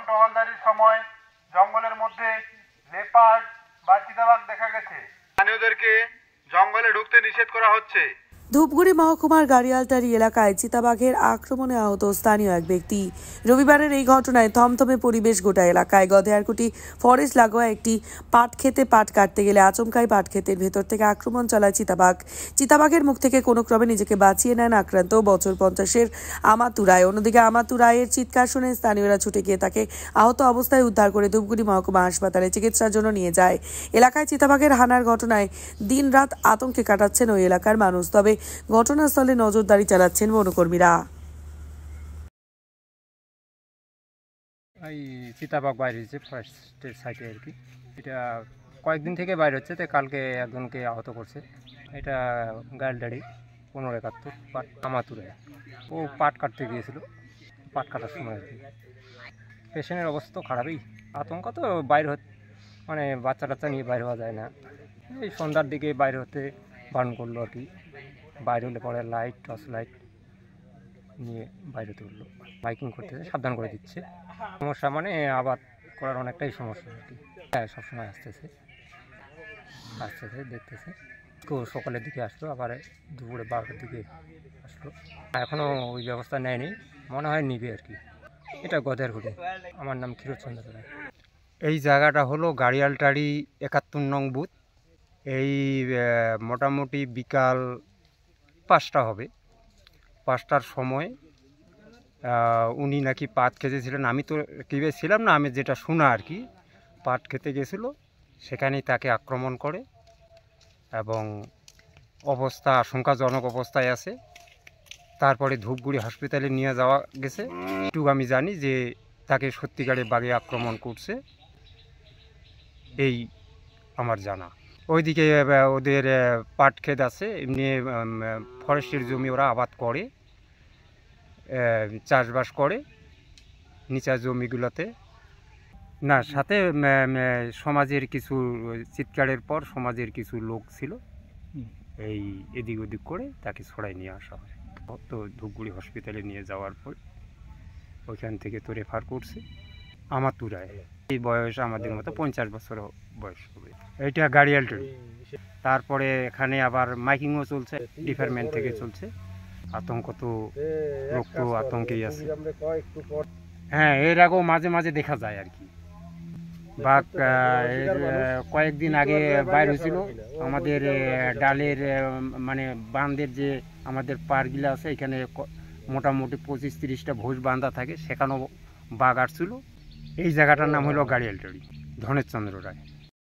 টহলদারির সময় জঙ্গলের মধ্যে লেপার্ড বা চিতাবাঘ দেখা গেছে। স্থানীয়দেরকে জঙ্গলে ঢুকতে নিষেধ করা হচ্ছে। ধূপগুড়ি মহকুমার গাড়িয়ালটারি এলাকায় চিতাবাঘের আক্রমণে আহত স্থানীয় এক ব্যক্তি। রবিবারের এই ঘটনায় থমথমে পরিবেশ গোটা এলাকায়। গধেয়ারকুটি ফরেস্ট লাগোয়া একটি পাট খেতে পাট কাটতে গেলে আচমকাই পাট ক্ষেতের ভেতর থেকে আক্রমণ চালায় চিতাবাঘ। চিতাবাঘের মুখ থেকে কোনো ক্রমে নিজেকে বাঁচিয়ে নেন আক্রান্ত বছর 50-এর আমাতু রায়। অন্যদিকে আমাতু রায়ের চিৎকার শুনে স্থানীয়রা ছুটে গিয়ে তাকে আহত অবস্থায় উদ্ধার করে ধূপগুড়ি মহকুমা হাসপাতালে চিকিৎসার জন্য নিয়ে যায়। এলাকায় চিতাবাঘের হানার ঘটনায় দিন রাত আতঙ্কে কাটাচ্ছেন ওই এলাকার মানুষ। তবে ঘটনাস্থলে নজরদারি চালাচ্ছেন বনকর্মীরা। এই চিতাবাঘ বাইরে হচ্ছে ফরেস্টের সাইডে আর কি। এটা কয়েকদিন থেকে বাইরে হচ্ছে, তো কালকে একজনকে আহত করছে। এটা গাড়িয়ালটারি 1571 পাট আমাতুরে। ও পাট কাটতে গিয়েছিল, পাট কাটার সময় আর কি। পেশেন্টের অবস্থা তো খারাপই। আতঙ্ক তো বাইরে মানে বাচ্চা টাচ্চা নিয়ে বাইরে হওয়া যায় না। এই সন্ধ্যার দিকে বাইরে হতে বারণ করলো আর কি। বাইরে হলে পরে লাইট, টর্চ লাইট নিয়ে বাইরে তুললো, বাইকিং করতেছে, সাবধান করে দিচ্ছে। সমস্যা মানে আবাদ করার অনেকটাই সমস্যা আর কি। হ্যাঁ, সবসময় আসতেছে দেখতেছে। সকালের দিকে আসলো, আবার দুপুরে 12টার দিকে আসলো। এখনও ওই ব্যবস্থা নেয়নি, মনে হয় নিবে আর কি। এটা গধেয়ারকুটি। আমার নাম ক্ষীরচন্দ্র রায়। এই জায়গাটা হলো গাড়িয়ালটারি 71 নং বুথ। এই মোটামুটি বিকাল 5টা হবে। 5টার সময় উনি নাকি পাট খেতেছিলেন। আমি তো টিভি ছিলাম না, আমি যেটা শোনা আর কি, পাট খেতে গেছিল, সেখানেই তাকে আক্রমণ করে এবং অবস্থা আশঙ্কাজনক অবস্থায় আছে। তারপরে ধূপগুড়ি হসপিটালে নিয়ে যাওয়া গেছে। একটু আমি জানি যে তাকে সত্যিকারে বাঘে আক্রমণ করছে, এই আমার জানা। ওইদিকে ওদের পাট ক্ষেত আছে, এমনি ফরেস্টের জমি ওরা আবাদ করে, চাষবাস করে নিচা জমিগুলোতে। না, সাথে সমাজের কিছু চিৎকারের পর সমাজের কিছু লোক ছিল, এই এদিক ওদিক করে তাকে ছড়াই নিয়ে আসা হয়। তো ধূপগুড়ি হসপিটালে নিয়ে যাওয়ার পর ওইখান থেকে তো রেফার করছে আমাতু রায়। এই বয়স আমাদের মতো 50 বছর বয়স হবে। এইটা গাড়িয়ালটারি। তারপরে এখানে আবার মাইকিংও চলছে, ডিপার্টমেন্ট থেকে চলছে। আতঙ্ক তো, লোক তো আতঙ্কেই আছে। হ্যাঁ, এর আগেও মাঝে মাঝে দেখা যায় আর কি বাঘ। কয়েকদিন আগে বাইর হয়েছিল আমাদের ডালের মানে বাঁধের যে আমাদের পাড়গুলো আছে, এখানে মোটামুটি 25-30টা ভোজ বাঁধা থাকে, সেখানেও বাঘ আসছিল। এই জায়গাটার নাম হলো গাড়িয়ালটারি। ধনেশচন্দ্র রায়।